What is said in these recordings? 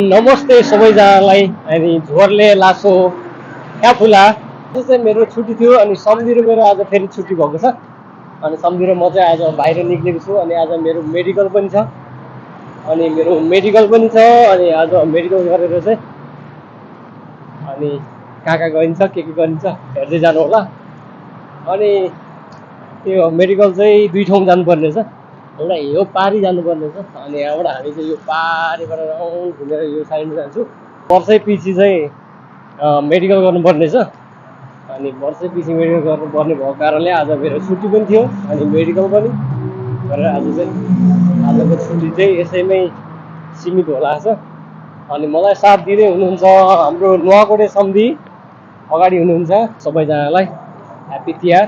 नमस्ते सबैजनालाई। अनि झोरले लासो फ्याफुला। यो चाहिँ मेरो छुट्टी थियो अनि सम्झी र मेरो आज फेरि छुट्टी भएको छ। अनि सम्झी र म चाहिँ आज बाहिर निक्लेको छु अनि आज मेरो मेडिकल पनि छ। अनि अनि आज मेडिकल गरेर चाहिँ अनि कहाँ गरिन्छ के गरिन्छ हेर्दै जानु होला। अनि त्यो मेडिकल चाहिँ दुई ठाउँ जानुपर्ने छ। एउटा यो पारी जानुपर्ने छ अनि यहाँबाट हामी चाहिँ यो पारीबाट राउन्ड घुमेर यो साइडमा जान्छु। वर्षैपछि चाहिँ मेडिकल गर्नुपर्ने छ। अनि वर्षैपछि मेडिकल गर्नुपर्ने भएको कारणले आज मेरो छुट्टी पनि थियो अनि मेडिकल पनि गरेर आजको छुट्टी चाहिँ यसैमै सीमित होला छ। अनि मलाई साथ दिँदै हुनुहुन्छ हाम्रो नुवाकोटे सम्धि अगाडि हुनुहुन्छ। सबैजनालाई ह्याप्पी तिहार।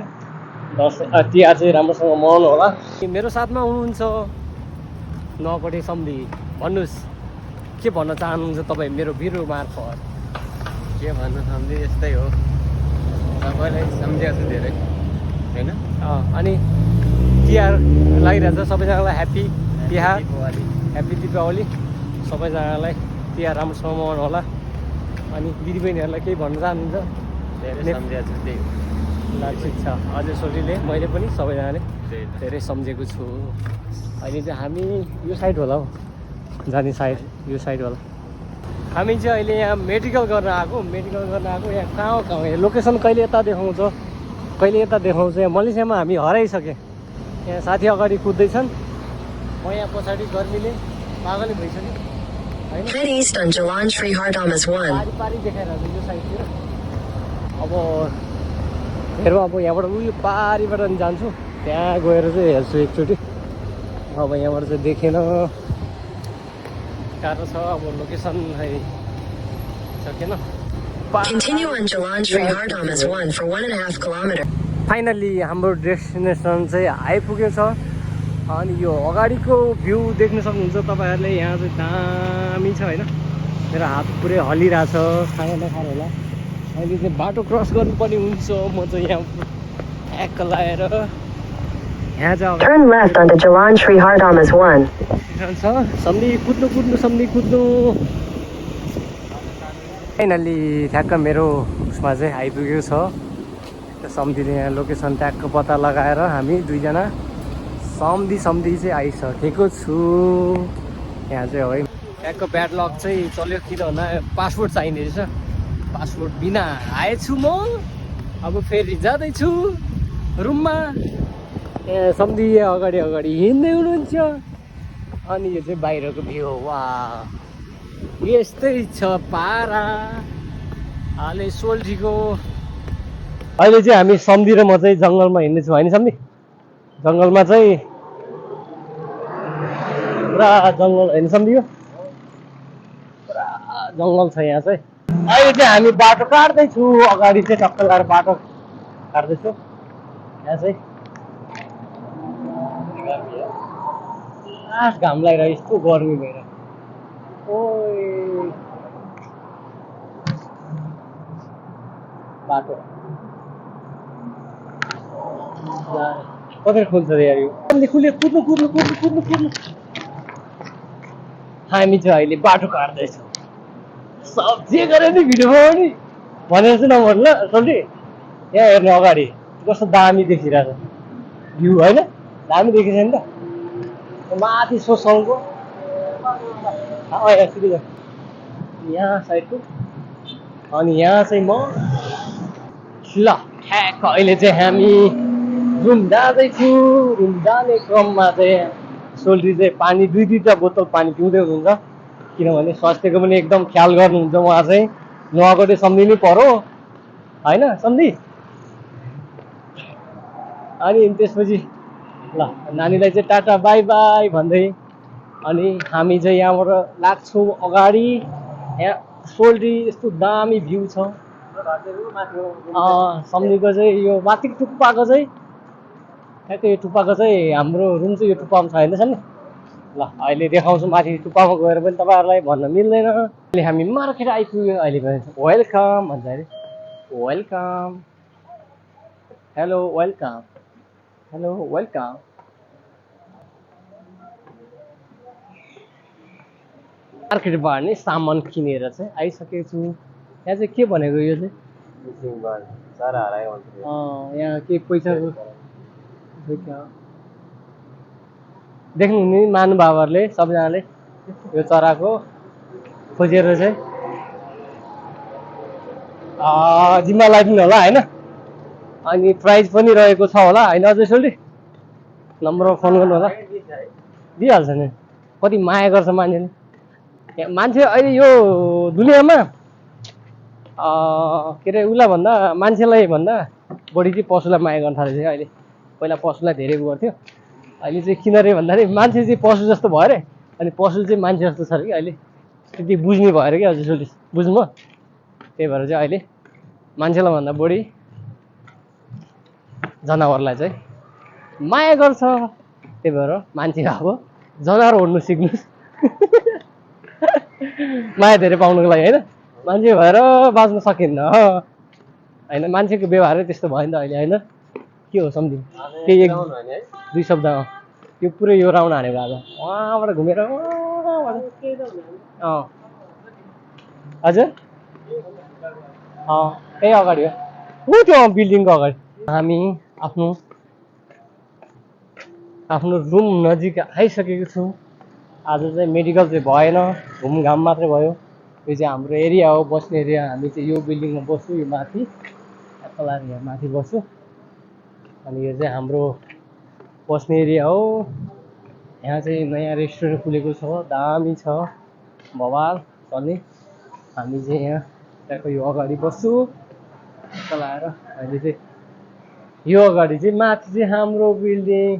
तिहार चाहिँ राम्रोसँग मनाउनु होला। मेरो साथमा हुनुहुन्छ नुवाकोटे सम्धि। भन्नुहोस् के भन्न चाहनुहुन्छ तपाईँ मेरो भिडियो मार्फत? के भन्नु सम्झि यस्तै हो, सबैलाई सम्झेको छु धेरै होइन। अनि तिहार लागिरहेछ सबैजनालाई ह्याप्पी तिहार, ह्याप्पी दिपावली। सबैजनालाई तिहार राम्रोसँग मनाउनु होला। अनि दिदीबहिनीहरूलाई केही भन्न चाहनुहुन्छ? धेरै सम्झेको छु त्यही हो। ल ठिक छ। अझै सोचिले मैले पनि सबैजनाले धेरै सम्झेको छु। अहिले चाहिँ हामी यो साइड होला हौ, जाने साइड यो साइड होला। हामी चाहिँ अहिले यहाँ मेडिकल गर्न आएको यहाँ कहाँ हो यहाँ लोकेसन कहिले यता देखाउँछ कहिले यता देखाउँछ। यहाँ मलेसियामा हामी हराइसकेँ। यहाँ साथी अगाडि कुद्दैछन्, म यहाँ पछाडि गर्मीले पागलै भइसक्यो होइन। पारी देखाइरहेको यो साइडतिर। अब हेरौँ, अब यहाँबाट उयो पारीबाट नि जान्छु, त्यहाँ गएर चाहिँ हेर्छु एकचोटि। अब यहाँबाट चाहिँ देखेन, गाह्रो छ। अब लोकेसन सकेन। फाइनल्ली हाम्रो डेस्टिनेसन चाहिँ आइपुगेछ। अनि यो अगाडिको भ्यू देख्न सक्नुहुन्छ तपाईँहरूले। यहाँ चाहिँ दामी छ होइन। मेरो हात पुरै हल्लिरहेछ, खाना नखाएर होला। अहिले चाहिँ बाटो क्रस गर्नुपर्ने हुन्छ। म चाहिँ यहाँ ट्याक्क लगाएर यहाँ चाहिँ सम्धि कुद्नु। फाइनल्ली ठ्याक्क मेरो उसमा चाहिँ आइपुगेको छ। सम्धिले यहाँ लोकेसन ट्याक्क पत्ता लगाएर हामी दुईजना सम्धि चाहिँ आइसकेको छु। यहाँ चाहिँ है ट्याक्क ब्याड लक चाहिँ चल्यो किनभने पासपोर्ट चाहिने रहेछ। पासपोर्ट बिना आएछु म। अब फेरि जाँदैछु रुममा। यहाँ सम्धि अगाडि हिँड्दै हुनुहुन्छ। अनि यो चाहिँ बाहिरको भ्यू हो। वा यस्तै छ पारा हालै सोल्टीको। अहिले चाहिँ हामी सम्धि र म चाहिँ जङ्गलमा हिँड्दैछौँ होइन सम्धि? जङ्गलमा चाहिँ पुरा जङ्गल होइन सम्धि? यो पुरा जङ्गल छ यहाँ चाहिँ। अहिले चाहिँ हामी बाटो काट्दैछु। अगाडि चाहिँ टक्क लगाएर बाटो काट्दैछु। यहाँ चाहिँ घाम लागिरहेको, यस्तो गर्मी भएर बाटो कतै खोल्छ यार यो। कुद्नु। हामी चाहिँ अहिले बाटो काट्दैछौँ। जे गरे नि भिडियोमा पनि भनेर चाहिँ नभन्नु ल सल्टी। यहाँ हेर्नु अगाडि कस्तो दामी देखिरहेछ भ्यू होइन। दामी देखिन्छ नि त माथि सोसलको यहाँ साइडको। अनि यहाँ चाहिँ म ल ठ्याक्क अहिले चाहिँ हामी रुम जाँदैछु। रुम जाने क्रममा चाहिँ सोल्टी चाहिँ पानी दुईवटा बोतल पानी पिउँदै हुनुहुन्छ। किनभने स्वास्थ्यको पनि एकदम ख्याल गर्नुहुन्छ उहाँ चाहिँ। नुवाकोटे सम्धि नै परो होइन सम्धि? अनि त्यसपछि ल नानीलाई चाहिँ टाटा बाई बाई भन्दै अनि हामी चाहिँ यहाँबाट लाग्छौँ अगाडि। यहाँ सोल्टी यस्तो दामी भ्यू छ। सम्धिको चाहिँ यो माथि टुप्पाको चाहिँ ठ्याक्कै यो टुप्पाको चाहिँ हाम्रो रुम चाहिँ यो टुप्पामा छ होइन सम्धि? ल अहिले देखाउँछु माथि टुप्पामा गएर पनि तपाईँहरूलाई भन्न मिल्दैन। अहिले हामी मार्केट आइपुग्यो। अहिले वेलकम भन्छ अरे। Welcome, hello welcome. मार्केटबाट नि सामान किनेर चाहिँ आइसकेको छु। यहाँ चाहिँ के भनेको यो चाहिँ यहाँ के पैसाको देख्नुहुने महानुभावहरूले सबैजनाले यो चराको खोजेर चाहिँ जिम्मा लगाइदिनु होला होइन। अनि प्राइज पनि रहेको छ होला होइन अझै सोल्टी नम्बरमा फोन गर्नु होला दिइहाल्छ नि। कति माया गर्छ मान्छेले मान्छे अहिले यो दुनियाँमा के अरे उसलाई भन्दा मान्छेलाई भन्दा बढी चाहिँ पशुलाई माया गर्न थालेको छ अहिले। पहिला पशुलाई धेरै गर्थ्यो अहिले चाहिँ किन रे भन्दाखेरि मान्छे चाहिँ पशु जस्तो भयो अरे अनि पशु चाहिँ मान्छे जस्तो छ अरे कि अहिले त्यति बुझ्ने भयो अरे कि अझै सोल्टी बुझ्नु भयो। त्यही भएर चाहिँ अहिले मान्छेलाई भन्दा बढी जनावरलाई चाहिँ माया गर्छ। त्यही भएर मान्छे अब जनावर ओड्नु सिक्नुहोस् माया धेरै पाउनुको लागि होइन। मान्छे भएर बाँच्न सकिन्न होइन। मान्छेको व्यवहारै त्यस्तो भयो नि त अहिले होइन। के हो सम्झिनु केही एक दुई शब्दमा यो पुरै यो राउन्ड हानेको आज वहाँबाट घुमेर हजुर त्यही अगाडि हो त्यो बिल्डिङको अगाडि। हामी आफ्नो रुम नजिक आइसकेको छौँ। आज चाहिँ मेडिकल चाहिँ भएन घुमघाम मात्रै भयो। यो चाहिँ हाम्रो एरिया हो बस्ने एरिया। हामी चाहिँ यो बिल्डिङमा बस्छु यो माथि तलाएर यहाँ माथि बस्छु अनि यो चाहिँ हाम्रो बस्ने एरिया हो। यहाँ चाहिँ नयाँ रेस्टुरेन्ट खुलेको छ दामी छ बवाल चल्ने। हामी चाहिँ यहाँ त्यहाँको यो अगाडि बस्छु तलाएर अहिले चाहिँ यो अगाडि चाहिँ माथि चाहिँ हाम्रो बिल्डिङ